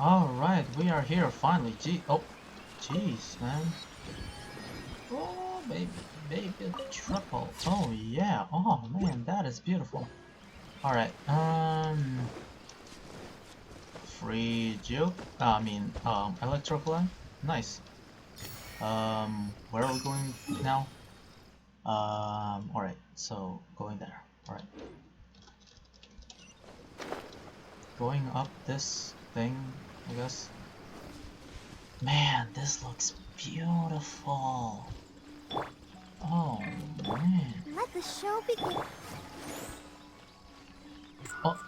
Alright, we are here finally. Jeez, man. Oh, baby, triple. Oh, yeah. Oh, man, that is beautiful. Alright, free juke. Electroplan. Nice. Where are we going now? Alright, so going there. Alright. Going up this thing, I guess. Man, this looks beautiful. Oh, man. Let the show begin. Oh.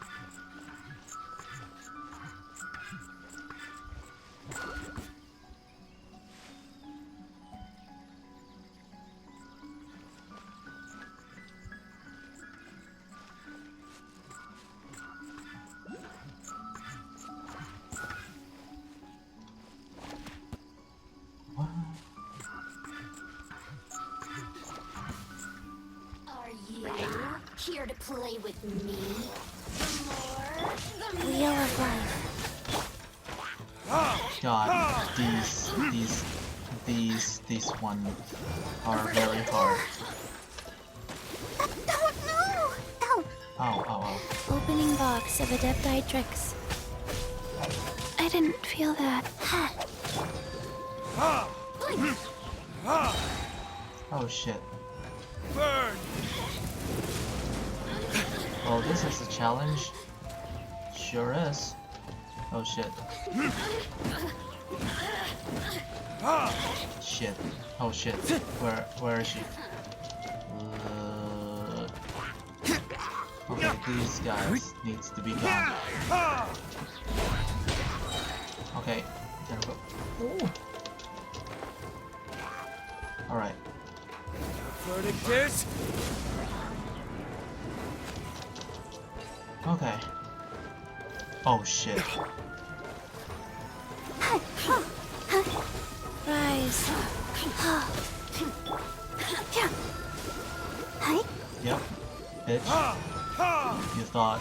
What? Are you here to play with me? The wheel of life. God, these one are very hard. Don't know. Ow. Ow, ow, Opening box of Adepti tricks. I didn't feel that. ow. Oh shit. Burn! Well, this is a challenge. Sure is. Oh shit. Shit. Oh shit. Where is she? Okay, these guys needs to be gone. Okay, there we go. Ooh. Alright. Verdict is... Okay. Oh shit. Rise. Yep. Bitch. You thought.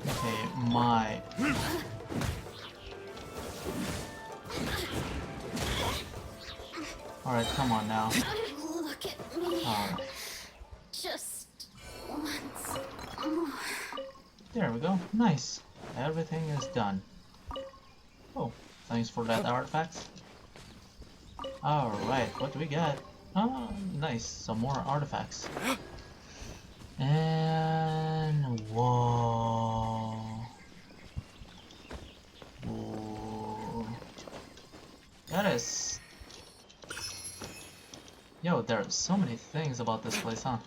Okay, my. Alright, come on now. Look at me. Oh, Just once more. there we go. Nice. Everything is done. Oh, thanks for that artifact. Alright, what do we get? Oh, nice. Some more artifacts. And whoa. Whoa. That is. Yo, there are so many things about this place, huh?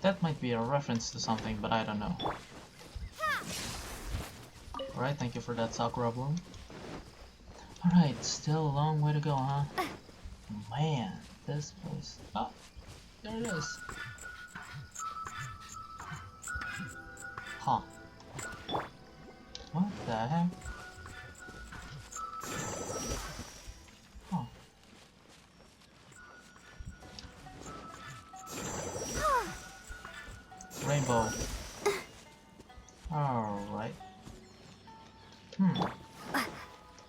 That might be a reference to something, but I don't know. Alright, thank you for that Sakura bloom. Alright, still a long way to go, huh? Man, this place. Ah, there it is. Huh. What the heck? Huh. Rainbow. Alright.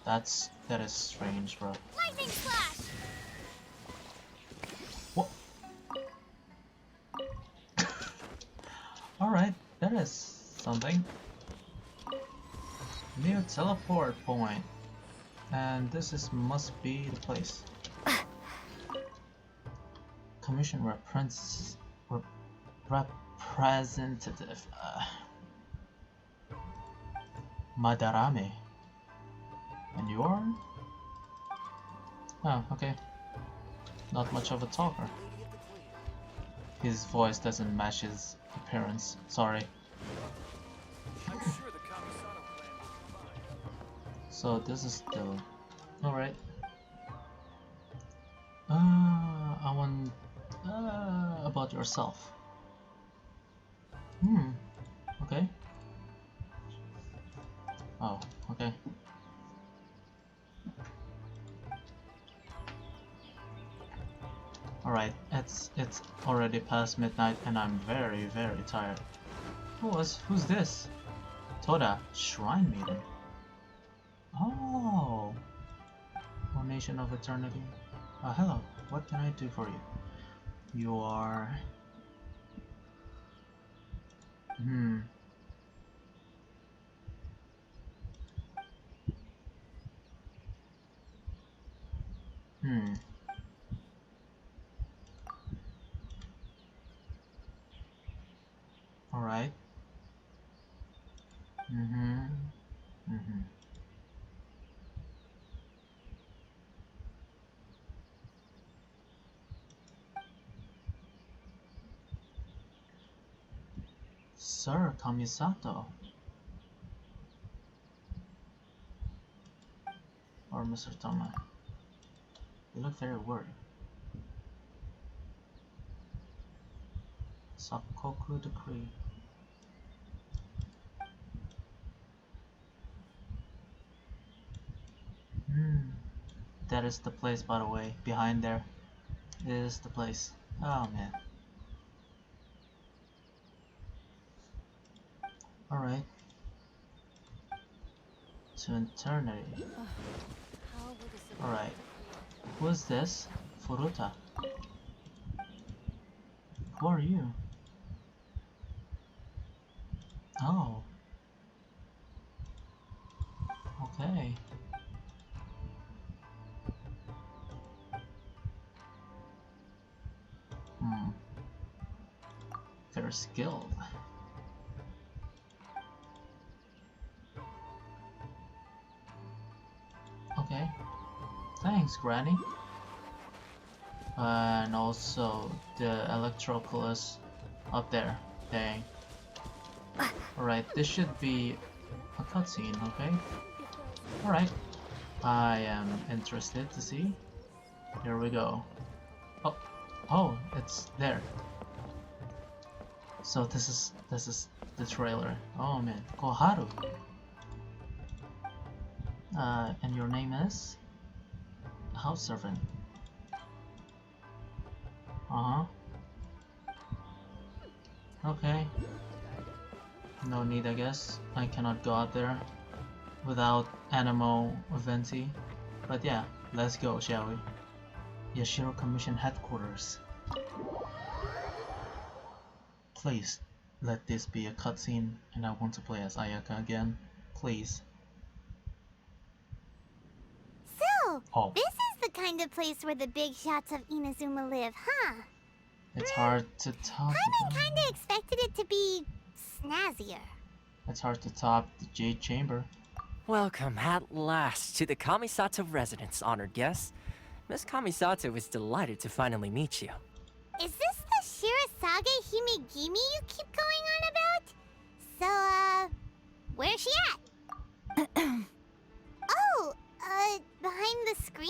That is strange, bro. Lightning flash. What? Alright, that is something. New teleport point. And this must be the place. Commission representative. Madarame. And you are? Oh, okay. Not much of a talker. His voice doesn't match his appearance. Sorry. So this is still alright. I want about yourself. Okay. Oh, okay. Alright, it's already past midnight and I'm very, very tired. Who's this? Toda, Shrine Maiden. Oh! Formation of Eternity. Hello, what can I do for you? You are... Hmm. Alright. Sir Kamisato. Or Mr. Toma. You look very worried. Sakoku Decree. That is the place, by the way. Behind there is the place. Oh man. Alright. To eternity. Alright. Who is this? Furuta. Who are you? Oh. Okay. They're skilled. Okay. Thanks, Granny. And also the Electroculus up there. Dang. Alright, this should be a cutscene, okay? Alright. I am interested to see. Here we go. Oh, it's there. So this is the trailer. Oh man, Koharu. And your name is? House servant. Okay. No need, I guess. I cannot go out there without Animo Venti. But yeah, let's go, shall we? Yashiro Commission headquarters. Please, let this be a cutscene, and I want to play as Ayaka again. Please. So, Oh. this is the kind of place where the big shots of Inazuma live, huh? It's hard to top. I kinda expected it to be snazzier. It's hard to top the Jade Chamber. Welcome at last to the Kamisato residence, honored guests. Miss Kamisato is delighted to finally meet you. Is this the Shirasage Himegimi you keep going on about? So, where's she at? Oh, behind the screen?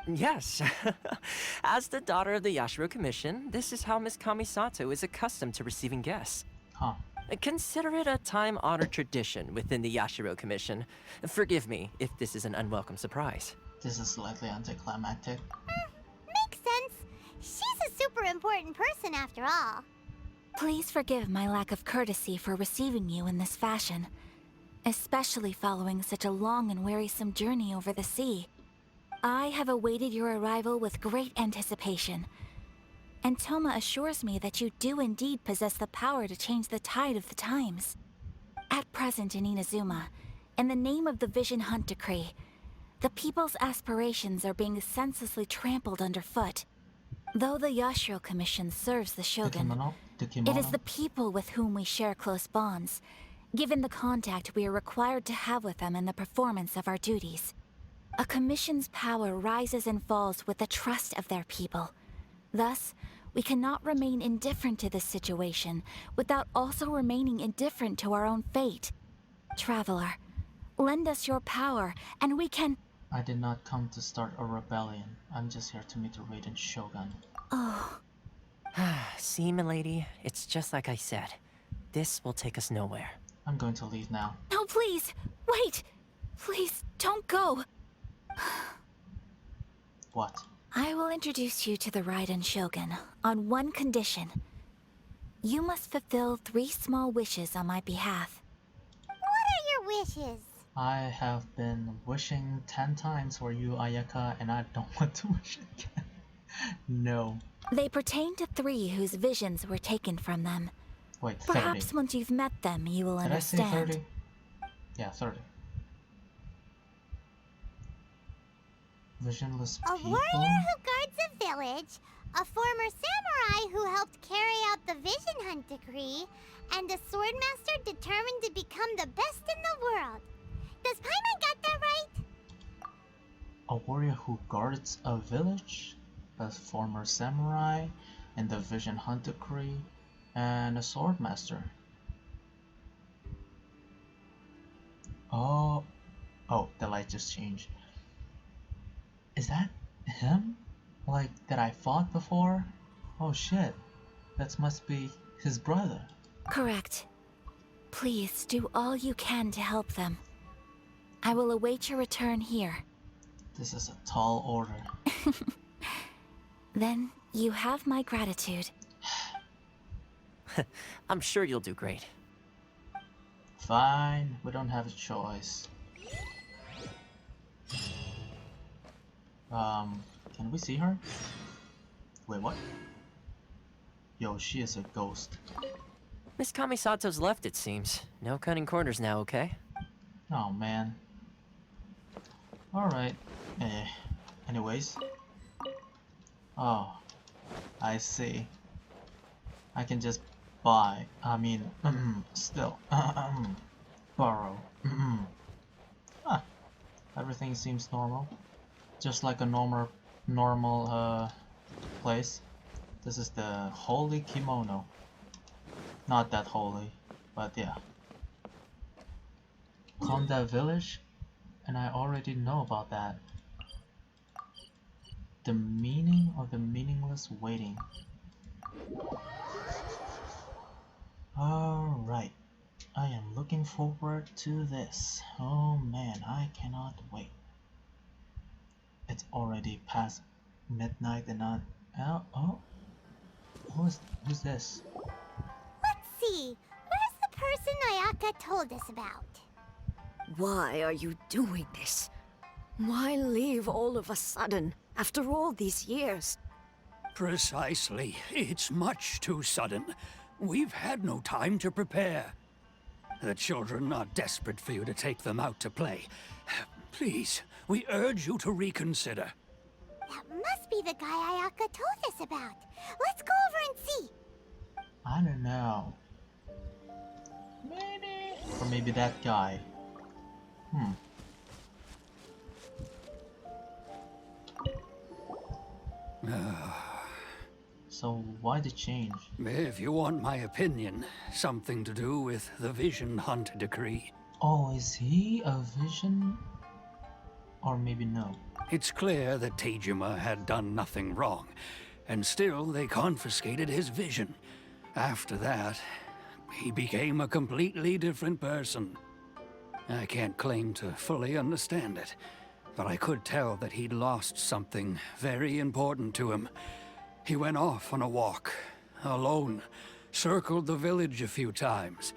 Yes. As the daughter of the Yashiro Commission, this is how Miss Kamisato is accustomed to receiving guests. Huh. Consider it a time-honored tradition within the Yashiro Commission. Forgive me if this is an unwelcome surprise. This is slightly anticlimactic. Makes sense. She's a super important person after all. Please forgive my lack of courtesy for receiving you in this fashion, especially following such a long and wearisome journey over the sea. I have awaited your arrival with great anticipation, and Toma assures me that you do indeed possess the power to change the tide of the times. At present in Inazuma, in the name of the Vision Hunt Decree, the people's aspirations are being senselessly trampled underfoot. Though the Yashiro Commission serves the Shogun, it is the people with whom we share close bonds, given the contact we are required to have with them in the performance of our duties. A commission's power rises and falls with the trust of their people. Thus, we cannot remain indifferent to this situation without also remaining indifferent to our own fate. Traveler, lend us your power, and we can... I did not come to start a rebellion. I'm just here to meet the Raiden Shogun. Oh, See, milady, it's just like I said. This will take us nowhere. I'm going to leave now. no, please! Wait! Please, don't go! What? I will introduce you to the Raiden Shogun on one condition. You must fulfill 3 small wishes on my behalf. What are your wishes? I have been wishing 10 times for you, Ayaka, and I don't want to wish again. No. They pertain to 3 whose visions were taken from them. Wait, 30. Perhaps once you've met them, you will Did I say understand. 30? Yeah, 30. Visionless A people? warrior who guards a village, a former samurai who helped carry out the Vision Hunt decree, and a swordmaster determined to become the best in the world. Does Paimon got that right? A warrior who guards a village, a former samurai, and the Vision Hunt decree, and a swordmaster. Oh, the light just changed. Is that him? Like, that I fought before? Oh shit, that must be his brother. Correct. Please do all you can to help them. I will await your return here. This is a tall order. Then you have my gratitude. I'm sure you'll do great. Fine, we don't have a choice. Can we see her? Wait, what? Yo, she is a ghost. Miss Kamisato's left, it seems. No cutting corners now, okay? Oh, man. Alright. Anyways. Oh, I see. I can just buy. I mean, still. Borrow. Huh. Everything seems normal. Just like a normal place. This is the holy kimono. Not that holy, but yeah. Combat village, and I already know about that. The meaning of the meaningless waiting. Alright. I am looking forward to this. Oh man, I cannot wait. It's already past midnight and not out. Oh, who's this? Let's see. Where's the person Ayaka told us about? Why are you doing this? Why leave all of a sudden, after all these years? Precisely. It's much too sudden. We've had no time to prepare. The children are desperate for you to take them out to play. Please, we urge you to reconsider. That must be the guy Ayaka told us about. Let's go over and see. I don't know. Maybe. Or maybe that guy. So why the change? If you want my opinion, something to do with the Vision Hunt decree. Oh, is he a vision? Or maybe no. It's clear that Tejima had done nothing wrong, and still they confiscated his vision. After that, he became a completely different person. I can't claim to fully understand it, but I could tell that he'd lost something very important to him. He went off on a walk, alone, circled the village a few times,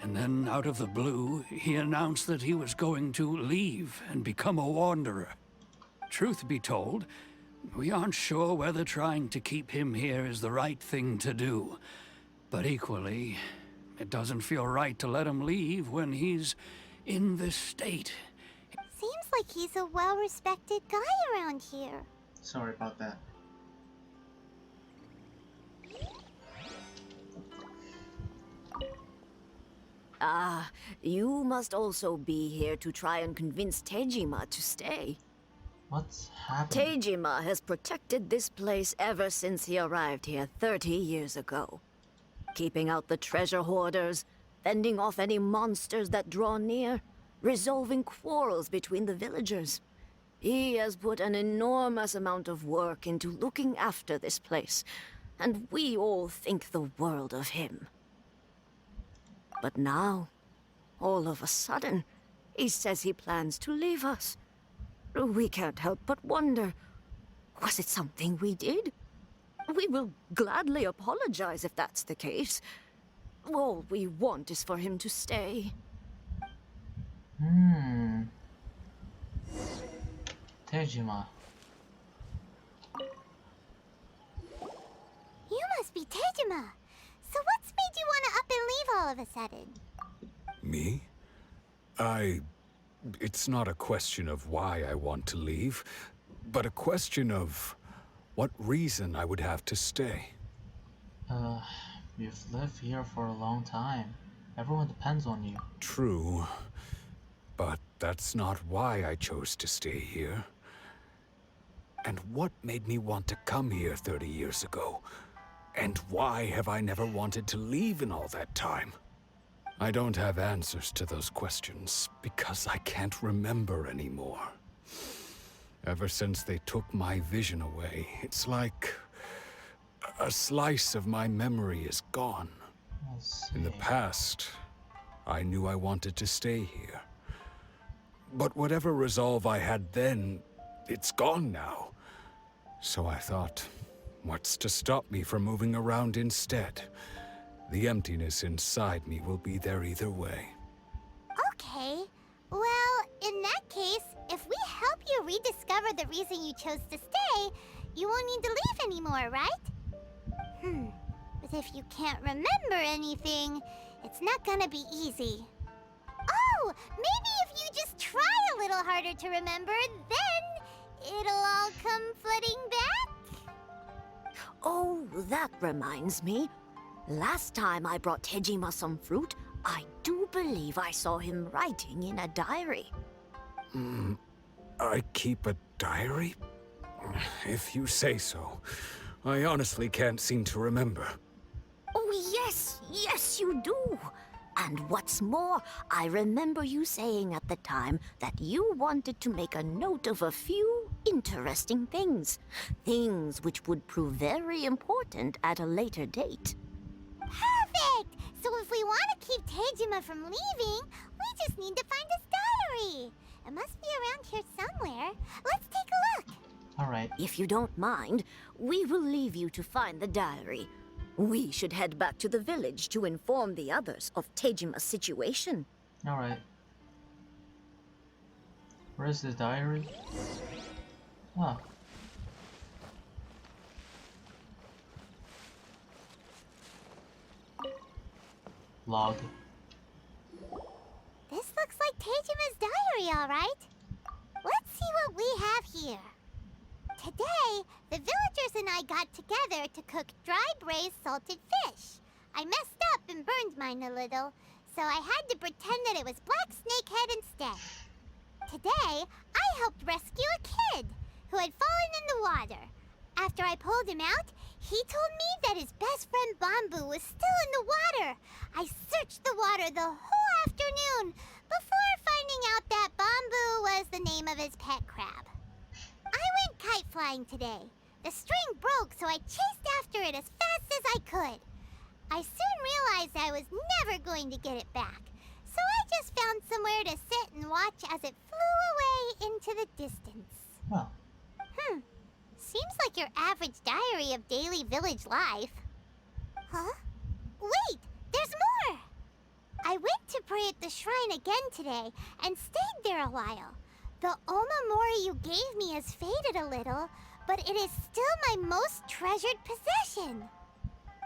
and then out of the blue, he announced that he was going to leave and become a wanderer. Truth be told, we aren't sure whether trying to keep him here is the right thing to do. But equally, it doesn't feel right to let him leave when he's in this state. Seems like he's a well-respected guy around here. Sorry about that. Ah, you must also be here to try and convince Tejima to stay. What's happening? Tejima has protected this place ever since he arrived here 30 years ago. Keeping out the treasure hoarders, fending off any monsters that draw near, resolving quarrels between the villagers. He has put an enormous amount of work into looking after this place, and we all think the world of him. But now, all of a sudden, he says he plans to leave us. We can't help but wonder, Was it something we did? We will gladly apologize if that's the case. All we want is for him to stay. Tejima. You must be Tejima. So what's made you want to up and leave all of a sudden? Me? It's not a question of why I want to leave, but a question of what reason I would have to stay. You've lived here for a long time. Everyone depends on you. True, but that's not why I chose to stay here. And what made me want to come here 30 years ago? And why have I never wanted to leave in all that time? I don't have answers to those questions because I can't remember anymore. Ever since they took my vision away, it's like a slice of my memory is gone. I see. In the past, I knew I wanted to stay here. But whatever resolve I had then, it's gone now. So I thought, what's to stop me from moving around instead? The emptiness inside me will be there either way. Okay. Well, in that case, if we help you rediscover the reason you chose to stay, you won't need to leave anymore, right? But if you can't remember anything, it's not gonna be easy. Oh, maybe if you just try a little harder to remember, then it'll all come flooding back? Oh, that reminds me. Last time I brought Tejima some fruit, I do believe I saw him writing in a diary. I keep a diary? If you say so. I honestly can't seem to remember. Oh, yes, you do. And what's more, I remember you saying at the time that you wanted to make a note of a few interesting things. Things which would prove very important at a later date. Perfect! So if we want to keep Tejima from leaving, we just need to find his diary. It must be around here somewhere. Let's take a look. Alright. If you don't mind, we will leave you to find the diary. We should head back to the village to inform the others of Tejima's situation. Alright. Where's the diary? Ah. Log. This looks like Tejima's diary, all right. Let's see what we have here. Today, the villagers and I got together to cook dry braised salted fish. I messed up and burned mine a little, so I had to pretend that it was black snakehead instead. Today, I helped rescue a kid who had fallen in the water. After I pulled him out, he told me that his best friend Bamboo was still in the water. I searched the water the whole afternoon before finding out that Bamboo was the name of his pet crab. I went kite flying today. The string broke, so I chased after it as fast as I could. I soon realized I was never going to get it back, so I just found somewhere to sit and watch as it flew away into the distance. Well, Seems like your average diary of daily village life. Huh? Wait, there's more! I went to pray at the shrine again today and stayed there a while. The Omamori you gave me has faded a little, but it is still my most treasured possession.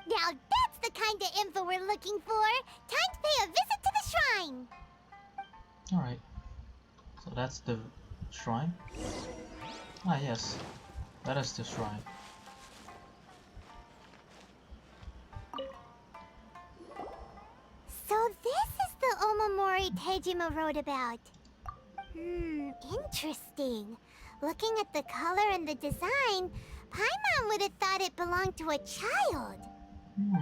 Now that's the kind of info we're looking for. Time to pay a visit to the shrine. alright. So that's the shrine? Ah, yes. That is the shrine. So this is the Omamori Tejima wrote about. Interesting. Looking at the color and the design, Paimon would have thought it belonged to a child.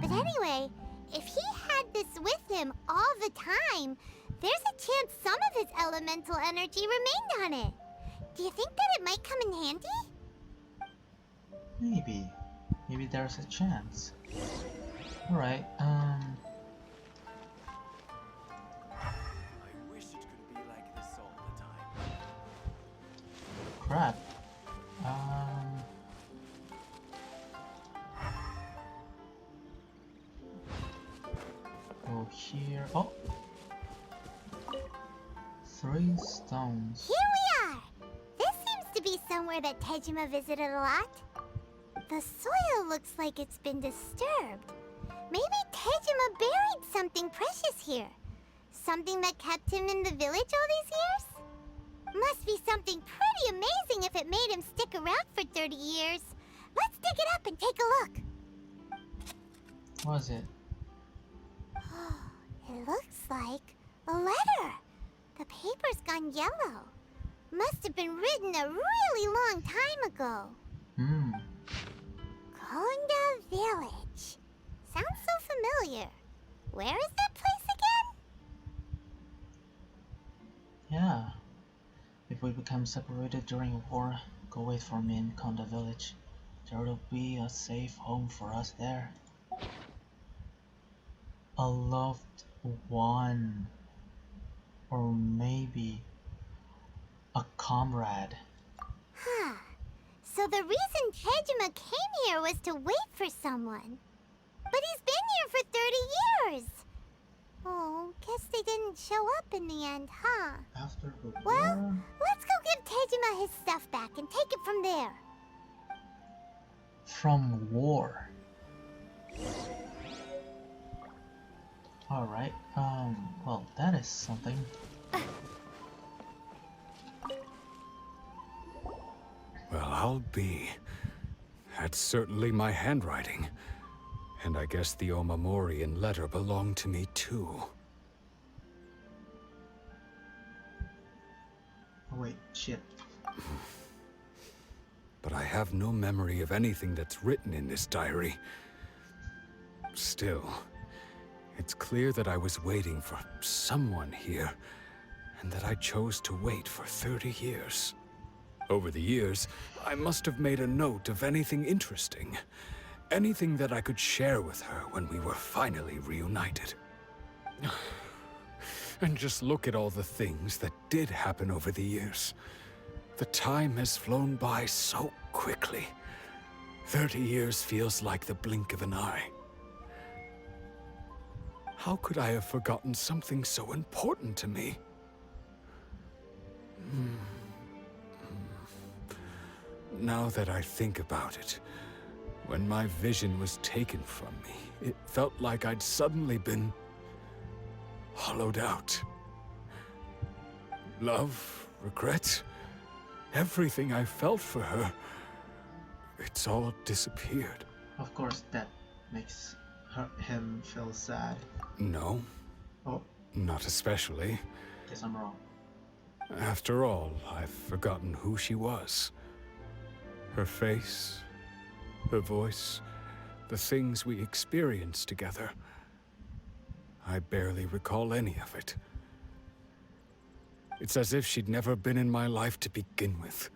But anyway, if he had this with him all the time, there's a chance some of his elemental energy remained on it. Do you think that it might come in handy? Maybe. Maybe there's a chance. Alright, I wish it could be like this all the time. crap. here. Oh! 3 stones. Here we are! This seems to be somewhere that Tejima visited a lot. The soil looks like it's been disturbed. Maybe Tejima buried something precious here. Something that kept him in the village all these years? Must be something pretty amazing if it made him stick around for 30 years. Let's dig it up and take a look. What is it? It looks like a letter. The paper's gone yellow. Must have been written a really long time ago. Hmm. Konda Village. Sounds so familiar. Where is that place again? Yeah. If we become separated during a war, go wait for me in Konda village. There will be a safe home for us there. A loved one. Or maybe a comrade. Huh. So the reason Tejima came here was to wait for someone. But he's been here for 30 years. Oh, guess they didn't show up in the end, huh? After the Well, war? let's go give Tejima his stuff back and take it from there. From war. Alright, well, that is something. Well, I'll be. That's certainly my handwriting. And I guess the Omamorian letter belonged to me too. Oh, wait, shit. But I have no memory of anything that's written in this diary. Still, it's clear that I was waiting for someone here, and that I chose to wait for 30 years. Over the years, I must have made a note of anything interesting. Anything that I could share with her when we were finally reunited. And just look at all the things that did happen over the years. The time has flown by so quickly. 30 years feels like the blink of an eye. How could I have forgotten something so important to me? Now that I think about it, when my vision was taken from me, it felt like I'd suddenly been hollowed out. Love, regret, everything I felt for her, it's all disappeared. Of course, that makes him feel sad. No, Oh, not especially. guess I'm wrong. After all, I've forgotten who she was. Her face, her voice, the things we experienced together. I barely recall any of it. It's as if she'd never been in my life to begin with.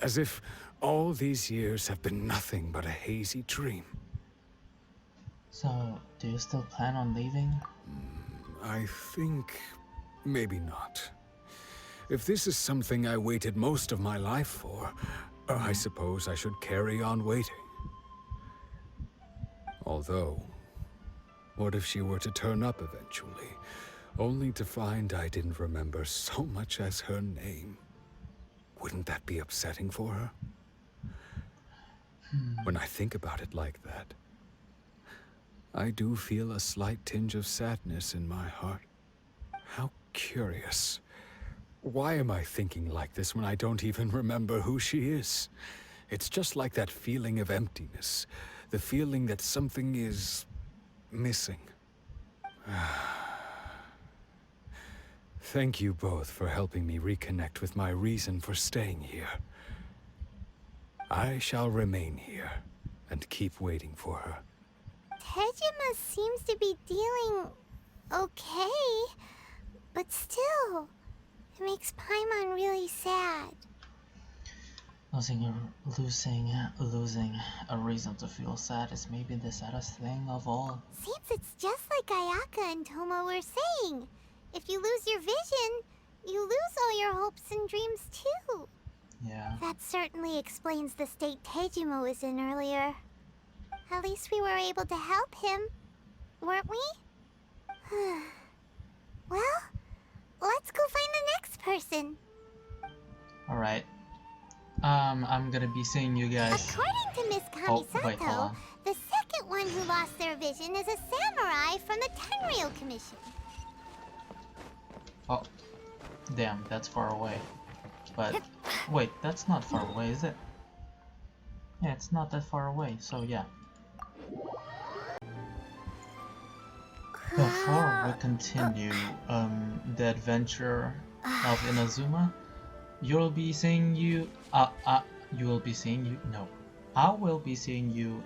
As if all these years have been nothing but a hazy dream. So, do you still plan on leaving? I think maybe not. If this is something I waited most of my life for, I suppose I should carry on waiting. Although, what if she were to turn up eventually, only to find I didn't remember so much as her name? Wouldn't that be upsetting for her? When I think about it like that, I do feel a slight tinge of sadness in my heart. How curious. Why am I thinking like this when I don't even remember who she is? It's just like that feeling of emptiness. The feeling that something is missing. Thank you both for helping me reconnect with my reason for staying here. I shall remain here and keep waiting for her. Tejima seems to be dealing okay, but still, it makes Paimon really sad. Losing a reason to feel sad is maybe the saddest thing of all. Seems it's just like Ayaka and Toma were saying. If you lose your vision, you lose all your hopes and dreams too. Yeah. That certainly explains the state Tejima was in earlier. At least we were able to help him, weren't we? Well, let's go find the next person. Alright. I'm gonna be seeing you guys. According to Miss Oh, wait, hold Kamisato, on. the second one who lost their vision is a samurai from the Tenryou Commission. Oh, damn, that's far away. But, wait, that's not far away, is it? Yeah, it's not that far away, so yeah. Before we continue the adventure of Inazuma, I will be seeing you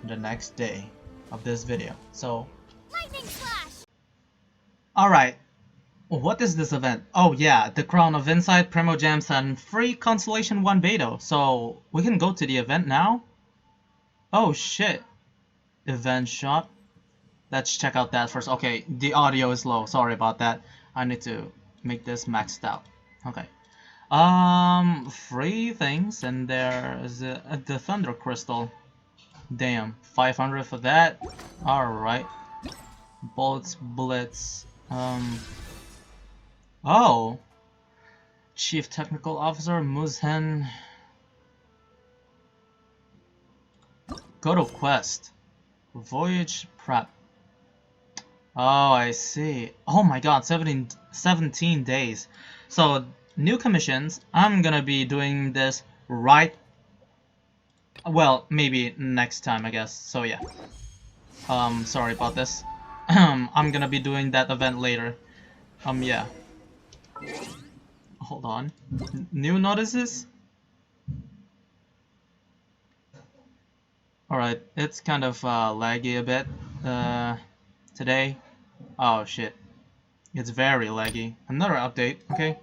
the next day of this video. So, Lightning Slash! alright, what is this event? Oh yeah, the Crown of Insight, Primogems, and free Constellation 1 beta. So, we can go to the event now? Oh shit. Event shop. Let's check out that first. Okay, the audio is low. Sorry about that. I need to make this maxed out. Okay. Free things, and there's the Thunder Crystal. Damn, 500 for that. Alright. Bullets. Oh. Chief Technical Officer Muzhen. Go to quest. Voyage prep. Oh, I see. Oh my god, 17 days. So, new commissions. I'm gonna be doing this right... Well, maybe next time, I guess. So, yeah. Sorry about this. I'm gonna be doing that event later. Yeah. Hold on. New notices? Alright, it's kind of laggy a bit today. Oh shit. It's very laggy. Another update, okay.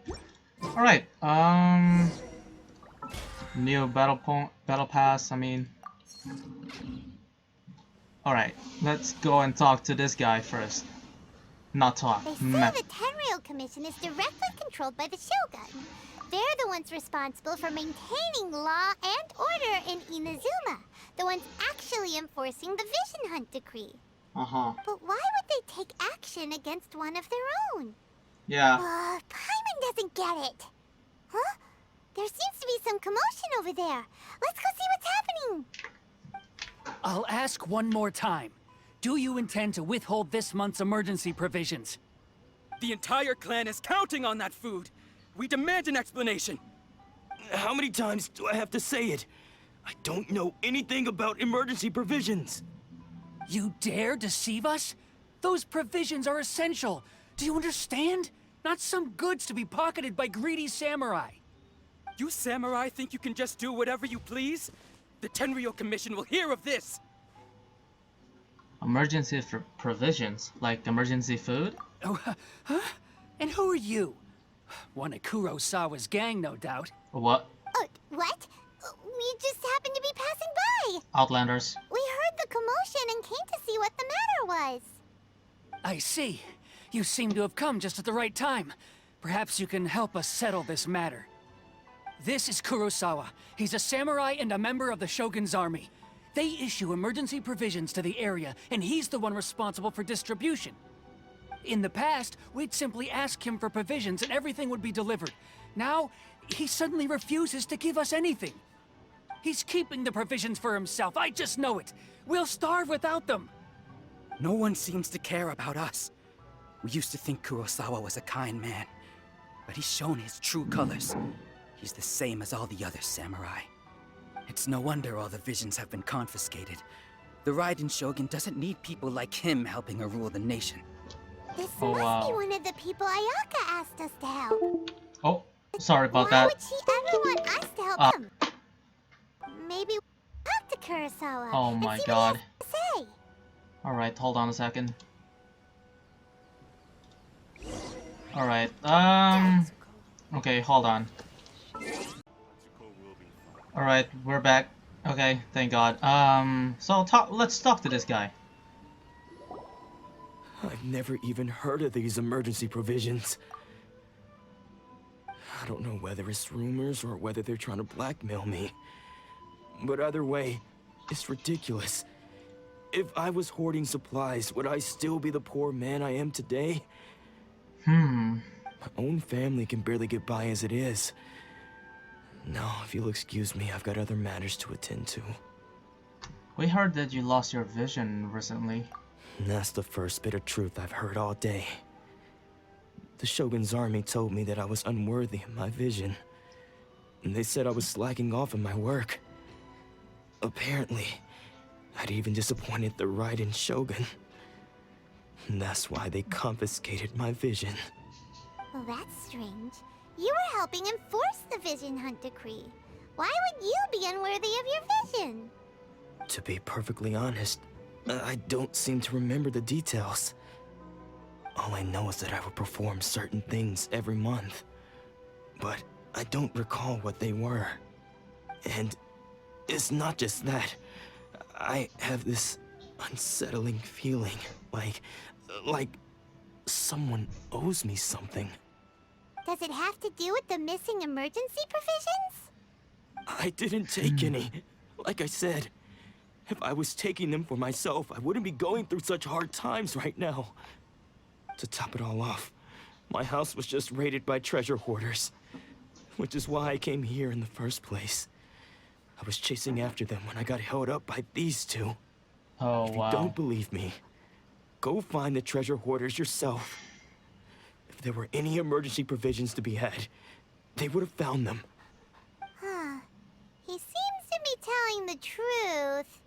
Alright, new battle pass, I mean. Alright, let's go and talk to this guy first. Not talk. They say the Tenryou Commission is directly controlled by the Shogun. They're the ones responsible for maintaining law and order in Inazuma. The ones actually enforcing the Vision Hunt Decree. Uh-huh. But why would they take action against one of their own? Yeah. Paimon doesn't get it. Huh? There seems to be some commotion over there. Let's go see what's happening. I'll ask one more time. Do you intend to withhold this month's emergency provisions? The entire clan is counting on that food. We demand an explanation. How many times do I have to say it? I don't know anything about emergency provisions. You dare deceive us? Those provisions are essential. Do you understand? Not some goods to be pocketed by greedy samurai. You samurai think you can just do whatever you please? The Tenryou Commission will hear of this! Emergency provisions? Like emergency food? Oh, huh? And who are you? One of Kurosawa's gang, no doubt. What? What? We just happened to be passing by. Outlanders. We heard the commotion and came to see what the matter was. I see. You seem to have come just at the right time. Perhaps you can help us settle this matter. This is Kurosawa. He's a samurai and a member of the Shogun's army. They issue emergency provisions to the area, and he's the one responsible for distribution. In the past, we'd simply ask him for provisions and everything would be delivered. Now, he suddenly refuses to give us anything. He's keeping the provisions for himself, I just know it. We'll starve without them. No one seems to care about us. We used to think Kurosawa was a kind man, but he's shown his true colors. He's the same as all the other samurai. It's no wonder all the visions have been confiscated. The Raiden Shogun doesn't need people like him helping her rule the nation. This must be one of the people Ayaka asked us to help. Oh, sorry about that. Why would she ever want us to help him? Maybe we'll talk to Kurosawa. Oh my and see god. What he has to say. Alright, hold on a second. Alright, okay, hold on. Alright, we're back. Okay, thank god. So let's talk to this guy. I've never even heard of these emergency provisions. I don't know whether it's rumors or whether they're trying to blackmail me. But either way, it's ridiculous. If I was hoarding supplies, would I still be the poor man I am today? Hmm. My own family can barely get by as it is. Now, if you'll excuse me, I've got other matters to attend to. We heard that you lost your vision recently. And that's the first bit of truth I've heard all day. The Shogun's army told me that I was unworthy of my vision. And they said I was slacking off in my work. Apparently, I'd even disappointed the Raiden Shogun. And that's why they confiscated my vision. Well, that's strange. You were helping enforce the Vision Hunt Decree. Why would you be unworthy of your vision? To be perfectly honest, I don't seem to remember the details. All I know is that I would perform certain things every month. But I don't recall what they were. And it's not just that. I have this unsettling feeling, like someone owes me something. Does it have to do with the missing emergency provisions? I didn't take any. Like I said, if I was taking them for myself, I wouldn't be going through such hard times right now. To top it all off, my house was just raided by treasure hoarders, which is why I came here in the first place. I was chasing after them when I got held up by these two. Oh, If wow. you don't believe me, go find the treasure hoarders yourself. If there were any emergency provisions to be had, they would have found them. Huh. He seems to be telling the truth.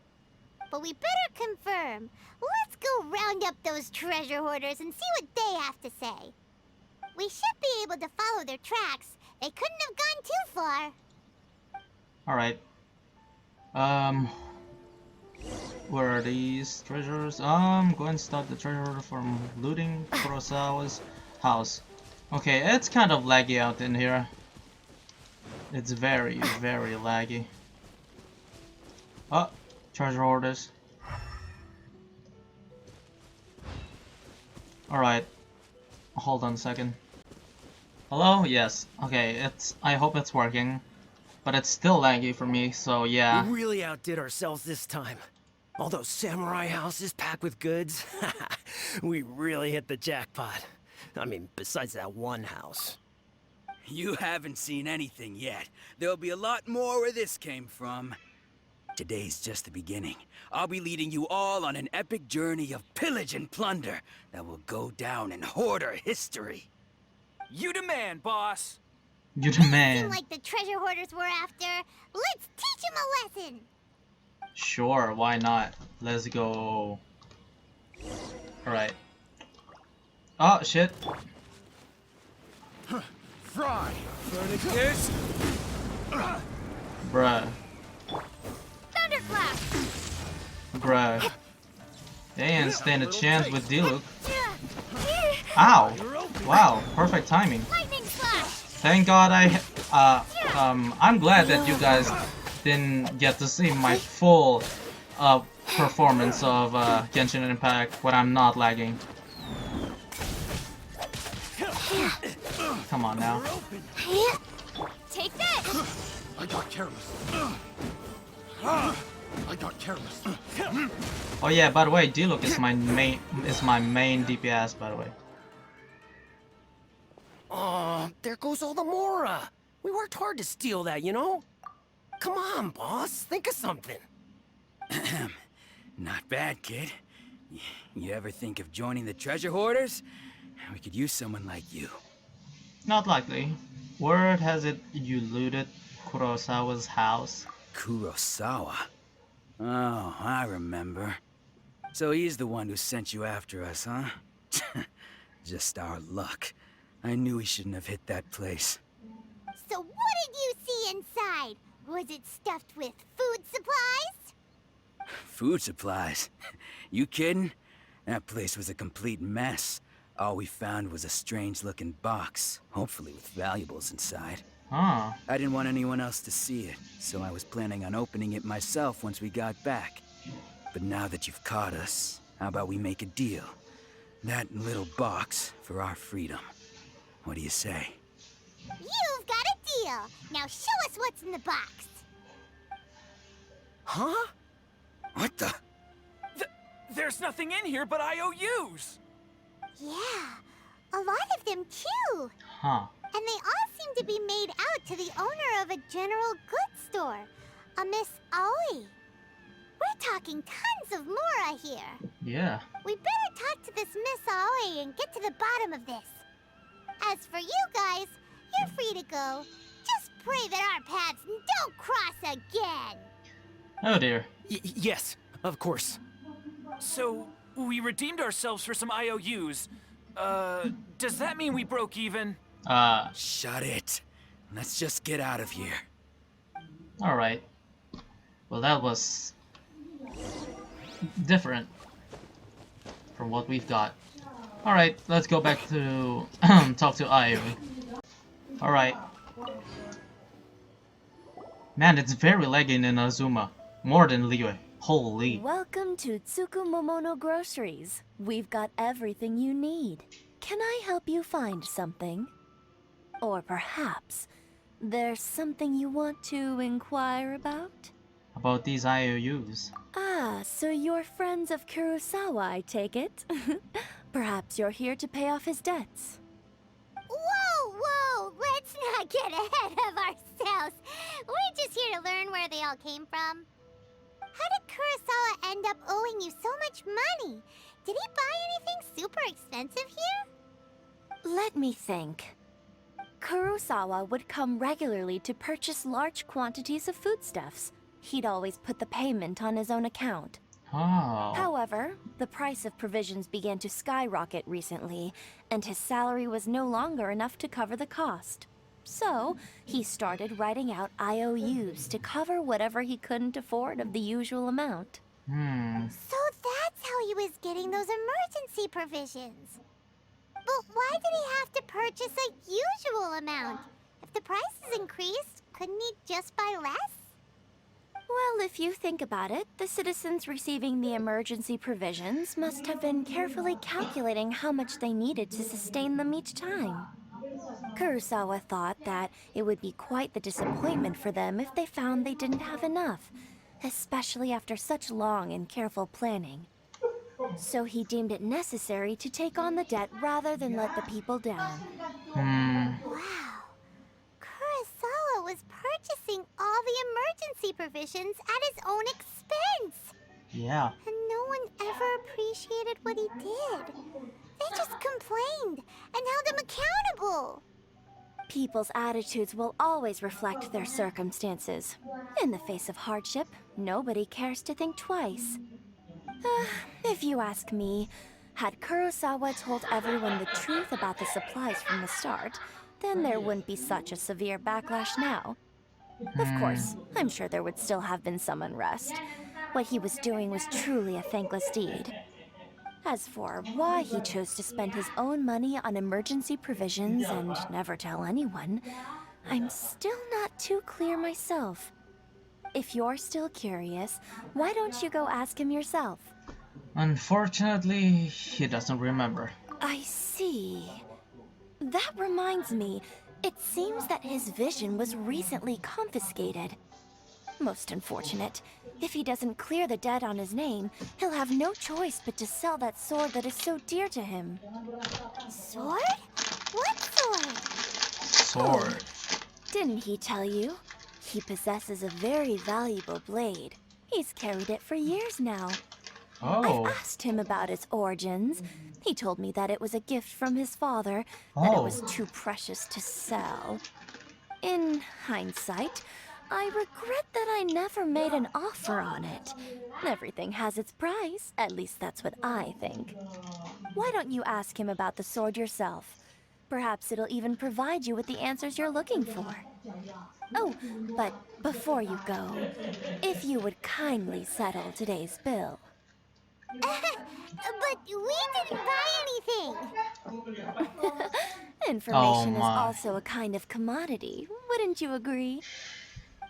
But we better confirm. Let's go round up those treasure hoarders and see what they have to say. We should be able to follow their tracks. They couldn't have gone too far. Alright. Where are these treasures? Go ahead and start the treasure order from looting Kurosawa's house. Okay, it's kind of laggy out in here. It's very, very laggy. Oh, treasure orders. Alright. Hold on a second. Hello? Yes. Okay, I hope it's working. But it's still laggy for me, so yeah. We really outdid ourselves this time. All those samurai houses packed with goods. We really hit the jackpot. I mean, besides that one house. You haven't seen anything yet. There'll be a lot more where this came from. Today's just the beginning. I'll be leading you all on an epic journey of pillage and plunder that will go down in hoarder history. You demand, boss! You Seem demand. like the treasure hoarders we're after. Let's teach them a lesson. Sure, why not? Let's go. Alright. Oh, shit. Fry! Furnicus! Bruh. Thunderclap! Bruh. They ain't stand a chance with Diluc. Ow! Wow, perfect timing. Lightning slash! Thank God I'm glad that you guys didn't get to see my full performance of Genshin Impact when I'm not lagging. Come on now. Take this! I got careless. I got careless. Oh yeah, by the way, Diluc is my main DPS, by the way. Oh, there goes all the Mora. We worked hard to steal that, you know? Come on, boss. Think of something. Not bad, kid. You ever think of joining the treasure hoarders? We could use someone like you. Not likely. Word has it you looted Kurosawa's house. Kurosawa? Oh, I remember. So he's the one who sent you after us, huh? Just our luck. I knew we shouldn't have hit that place. So what did you see inside? Was it stuffed with food supplies? Food supplies? You kidding? That place was a complete mess. All we found was a strange-looking box, hopefully with valuables inside. Huh. I didn't want anyone else to see it, so I was planning on opening it myself once we got back. But now that you've caught us, how about we make a deal? That little box for our freedom. What do you say? You've got a deal. Now show us what's in the box. Huh? What the? There's nothing in here but IOUs! Yeah, a lot of them too. Huh. And they all seem to be made out to the owner of a general goods store, a Miss Aoi. We're talking tons of Mora here. Yeah. We better talk to this Miss Aoi and get to the bottom of this. As for you guys, you're free to go. Just pray that our paths don't cross again. Oh dear. Yes, of course. So, we redeemed ourselves for some IOUs. Does that mean we broke even? Shut it. Let's just get out of here. Alright. Well, that was different from what we've got. Alright, let's go back to talk to Aoi. Alright. Man, it's very laggy in Azuma. More than Liyue. Holy. Welcome to Tsukumomono Groceries. We've got everything you need. Can I help you find something? Or perhaps there's something you want to inquire about? About these IOUs. Ah, so you're friends of Kurosawa, I take it? Perhaps you're here to pay off his debts. Whoa, whoa! Let's not get ahead of ourselves. We're just here to learn where they all came from. How did Kurosawa end up owing you so much money? Did he buy anything super expensive here? Let me think. Kurosawa would come regularly to purchase large quantities of foodstuffs. He'd always put the payment on his own account. Oh. However, the price of provisions began to skyrocket recently, and his salary was no longer enough to cover the cost. So, he started writing out IOUs to cover whatever he couldn't afford of the usual amount. So that's how he was getting those emergency provisions. But why did he have to purchase a usual amount? If the prices increased, couldn't he just buy less? Well, if you think about it, the citizens receiving the emergency provisions must have been carefully calculating how much they needed to sustain them each time. Kurosawa thought that it would be quite the disappointment for them if they found they didn't have enough, especially after such long and careful planning. So he deemed it necessary to take on the debt rather than let the people down. Wow. Kurosawa was purchasing all the emergency provisions at his own expense. Yeah. And no one ever appreciated what he did. They just complained and held him accountable. People's attitudes will always reflect their circumstances. In the face of hardship, nobody cares to think twice. If you ask me, had Kurosawa told everyone the truth about the supplies from the start, then there wouldn't be such a severe backlash now. Of course, I'm sure there would still have been some unrest. What he was doing was truly a thankless deed. As for why he chose to spend his own money on emergency provisions and never tell anyone, I'm still not too clear myself. If you're still curious, why don't you go ask him yourself? Unfortunately, he doesn't remember. I see. That reminds me, it seems that his vision was recently confiscated. Most unfortunate. If he doesn't clear the debt on his name, he'll have no choice but to sell that sword that is so dear to him. Sword? What sword? Sword. Didn't he tell you? He possesses a very valuable blade. He's carried it for years now. Oh. I've asked him about its origins. He told me that it was a gift from his father, that it was too precious to sell. In hindsight, I regret that I never made an offer on it. Everything has its price, at least that's what I think. Why don't you ask him about the sword yourself? Perhaps it'll even provide you with the answers you're looking for. Oh, but before you go, if you would kindly settle today's bill. But we didn't buy anything! Information is also a kind of commodity, wouldn't you agree?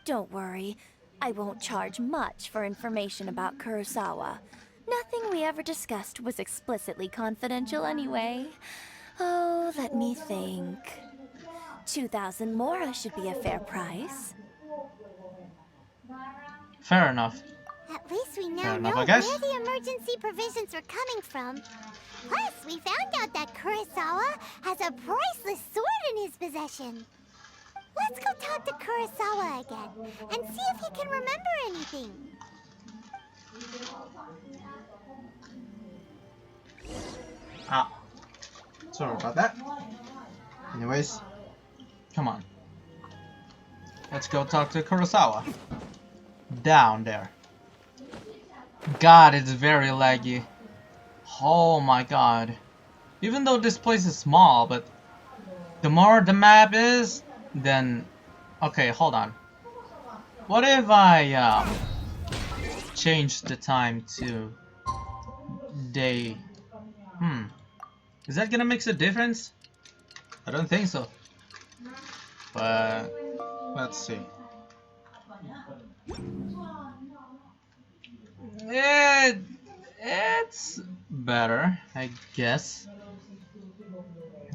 Don't worry, I won't charge much for information about Kurosawa. Nothing we ever discussed was explicitly confidential anyway. Oh, let me think. 2,000 mora should be a fair price. Fair enough. At least we now Fair know enough, I where guess. the emergency provisions were coming from. Plus, we found out that Kurosawa has a priceless sword in his possession. Let's go talk to Kurosawa again and see if he can remember anything. Ah, sorry about that. Anyways, come on. Let's go talk to Kurosawa. Down there. God, it's very laggy. Oh my god. Even though this place is small, but the more the map is, then... Okay, hold on. What if I change the time to day? Is that gonna make a difference? I don't think so. But let's see. It's better, I guess.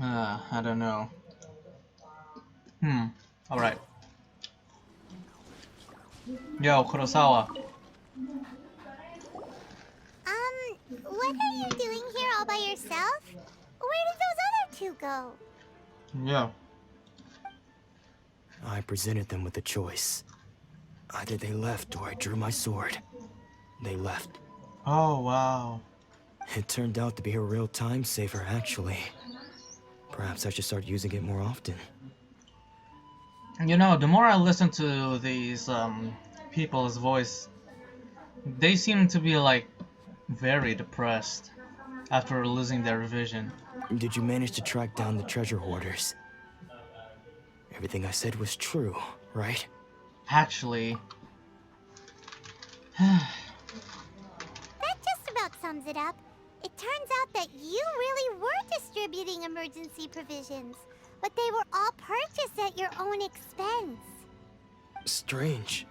I don't know. Alright. Yo, Kurosawa. What are you doing here all by yourself? Where did those other two go? Yeah. I presented them with a choice. Either they left or I drew my sword. They left. Oh, wow. It turned out to be a real time saver, actually. Perhaps I should start using it more often. You know, the more I listen to these people's voice, they seem to be like very depressed after losing their vision. Did you manage to track down the treasure hoarders? Everything I said was true, right? Actually... That just about sums it up. It turns out that you really were distributing emergency provisions, but they were all purchased at your own expense. Strange.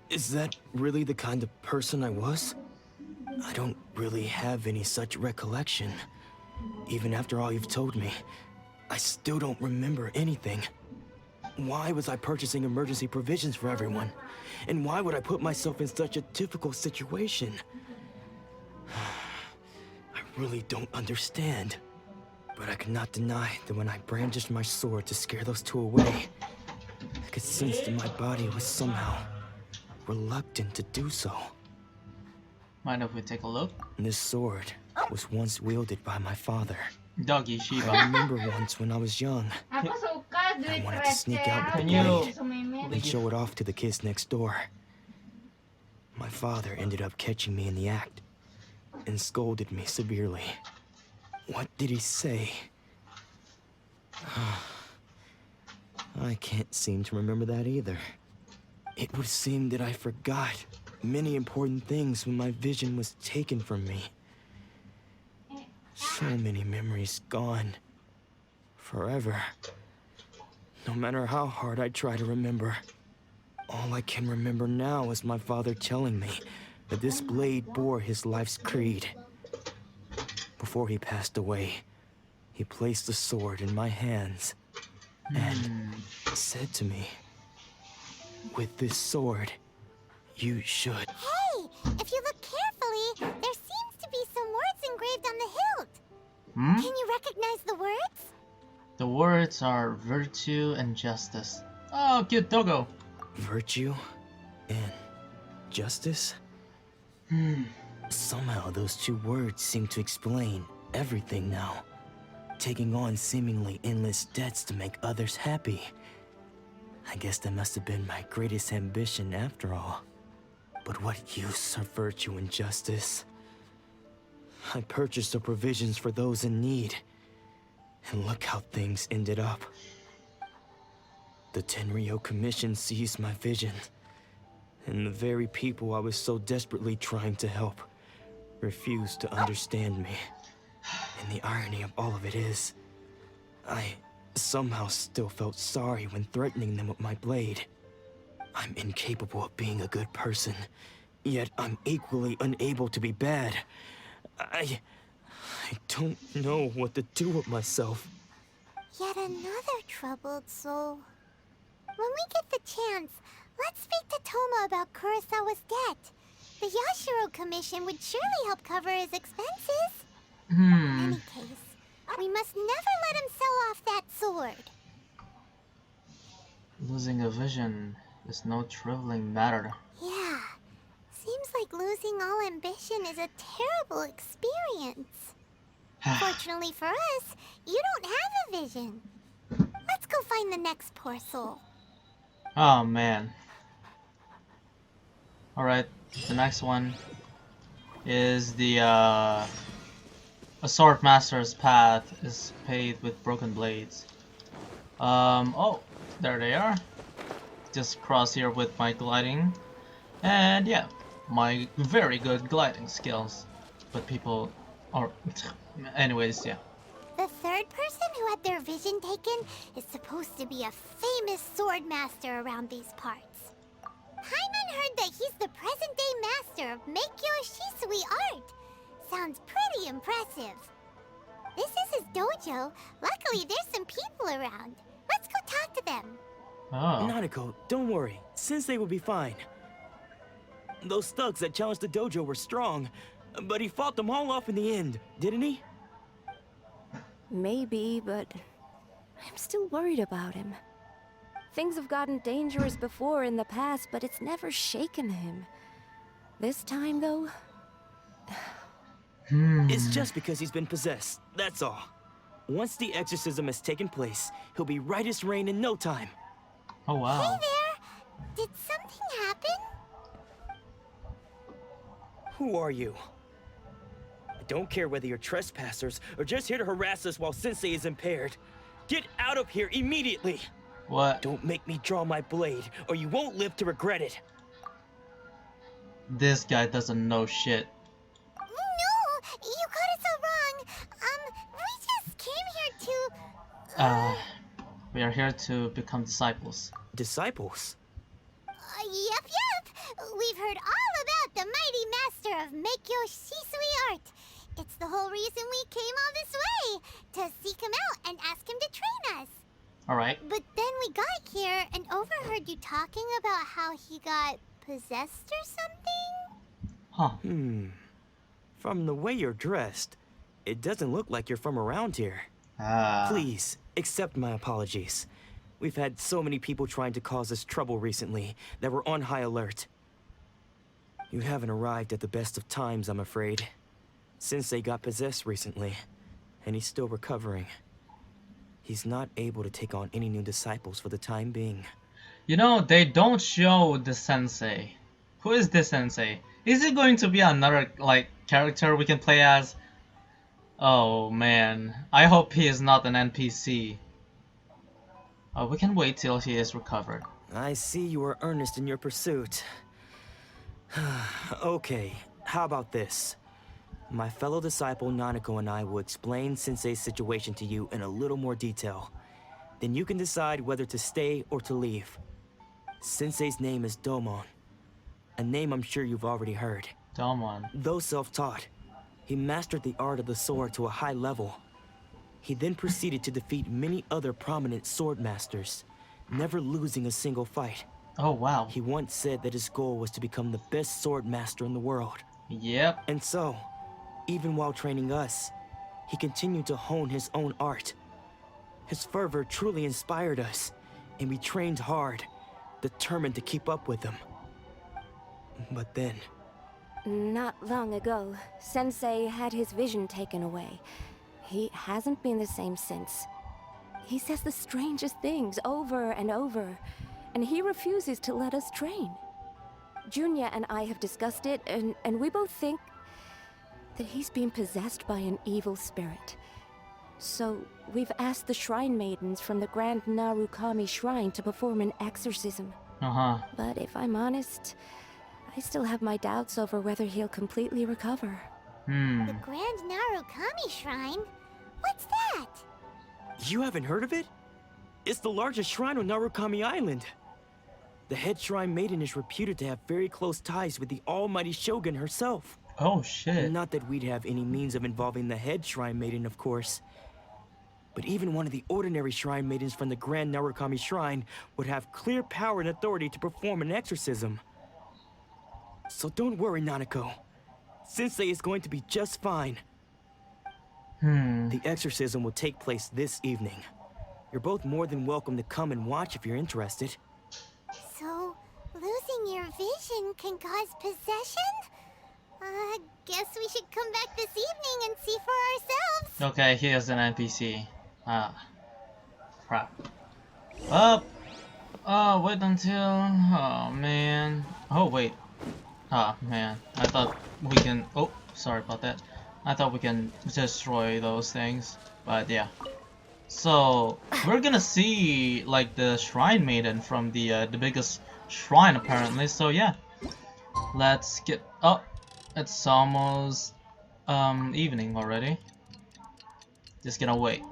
Is that really the kind of person I was? I don't really have any such recollection. Even after all you've told me, I still don't remember anything. Why was I purchasing emergency provisions for everyone? And why would I put myself in such a difficult situation? I really don't understand. But I cannot deny that when I brandished my sword to scare those two away, I could sense that my body was somehow reluctant to do so. Mind if we take a look? This sword was once wielded by my father. Doggy Shiba. I remember once when I was young, I wanted to sneak out with the blade and show it off to the kids next door. My father ended up catching me in the act and scolded me severely. What did he say? I can't seem to remember that either. It would seem that I forgot many important things when my vision was taken from me. So many memories gone. Forever. No matter how hard I try to remember, all I can remember now is my father telling me that this blade bore his life's creed. Before he passed away, he placed the sword in my hands and said to me, "With this sword, you should..." Hey, if you look carefully, there seems to be some words engraved on the hilt. Can you recognize the words? The words are virtue and justice. Oh, cute doggo. Virtue and justice? Somehow those two words seem to explain everything now. Taking on seemingly endless debts to make others happy. I guess that must have been my greatest ambition after all. But what use are virtue and justice? I purchased the provisions for those in need. And look how things ended up. The Tenryo Commission seized my vision. And the very people I was so desperately trying to help refused to understand me. And the irony of all of it is, I somehow still felt sorry when threatening them with my blade. I'm incapable of being a good person, yet I'm equally unable to be bad. I don't know what to do with myself. Yet another troubled soul. When we get the chance, let's speak to Toma about Kurosawa's debt. The Yashiro Commission would surely help cover his expenses. In Hmm. any case, we must never let him sell off that sword. Losing a vision is no traveling matter. Yeah, seems like losing all ambition is a terrible experience. Fortunately for us, you don't have a vision. Let's go find the next poor soul. Oh man. Alright, the next one is the a sword master's path is paved with broken blades. Oh, there they are. Just cross here with my gliding. And yeah, my very good gliding skills. But people are anyways, yeah. The third person who had their vision taken is supposed to be a famous sword master around these parts. Paimon heard that he's the present-day master of Meikyo Shisui art. Sounds pretty impressive. This is his dojo. Luckily, there's some people around. Let's go talk to them. Oh. Nanako, don't worry. Sensei will be fine. Those thugs that challenged the dojo were strong, but he fought them all off in the end, didn't he? Maybe, but I'm still worried about him. Things have gotten dangerous before in the past, but it's never shaken him. This time, though... It's just because he's been possessed, that's all. Once the exorcism has taken place, he'll be right as rain in no time. Oh wow. Hey there! Did something happen? Who are you? I don't care whether you're trespassers or just here to harass us while Sensei is impaired. Get out of here immediately! What? Don't make me draw my blade, or you won't live to regret it. This guy doesn't know shit. No! You got it so wrong! We just came here to... We are here to become disciples. Disciples? Yep. We've heard all about the mighty master of Meikyo Shisui art. It's the whole reason we came all this way, to seek him out and ask him to train us. Alright. But then we got here and overheard you talking about how he got possessed or something? Huh. From the way you're dressed, it doesn't look like you're from around here. Please, accept my apologies. We've had so many people trying to cause us trouble recently that we're on high alert. You haven't arrived at the best of times, I'm afraid. Sensei got possessed recently, and he's still recovering. He's not able to take on any new disciples for the time being. You know, they don't show the sensei. Who is this sensei? Is it going to be another, like, character we can play as? Oh man, I hope he is not an NPC. We can wait till he is recovered. I see you are earnest in your pursuit. Okay, how about this? My fellow disciple Nanako and I will explain Sensei's situation to you in a little more detail. Then you can decide whether to stay or to leave. Sensei's name is Domon, a name I'm sure you've already heard. Domon. Though self-taught, he mastered the art of the sword to a high level. He then proceeded to defeat many other prominent sword masters, never losing a single fight. Oh wow. He once said that his goal was to become the best sword master in the world. Yep. And so, even while training us, he continued to hone his own art. His fervor truly inspired us, and we trained hard, determined to keep up with him. But then... Not long ago, Sensei had his vision taken away. He hasn't been the same since. He says the strangest things over and over, and he refuses to let us train. Junya and I have discussed it, and we both think that he's been possessed by an evil spirit. So, we've asked the Shrine Maidens from the Grand Narukami Shrine to perform an exorcism. But if I'm honest, I still have my doubts over whether he'll completely recover. The Grand Narukami Shrine? What's that? You haven't heard of it? It's the largest shrine on Narukami Island. The head shrine maiden is reputed to have very close ties with the almighty Shogun herself. Oh shit. Not that we'd have any means of involving the head shrine maiden, of course. But even one of the ordinary shrine maidens from the Grand Narukami Shrine would have clear power and authority to perform an exorcism. So don't worry, Nanako. Sensei is going to be just fine. The exorcism will take place this evening. You're both more than welcome to come and watch if you're interested. So, losing your vision can cause possession? Guess we should come back this evening and see for ourselves. Okay, here's an NPC. Ah, crap. Up. Oh, wait until. Oh man. Oh wait. Ah man. I thought we can. Oh, sorry about that. I thought we can destroy those things, but yeah. So we're gonna see like the shrine maiden from the biggest shrine apparently. So yeah, let's get. Oh, it's almost evening already. Just gonna wait.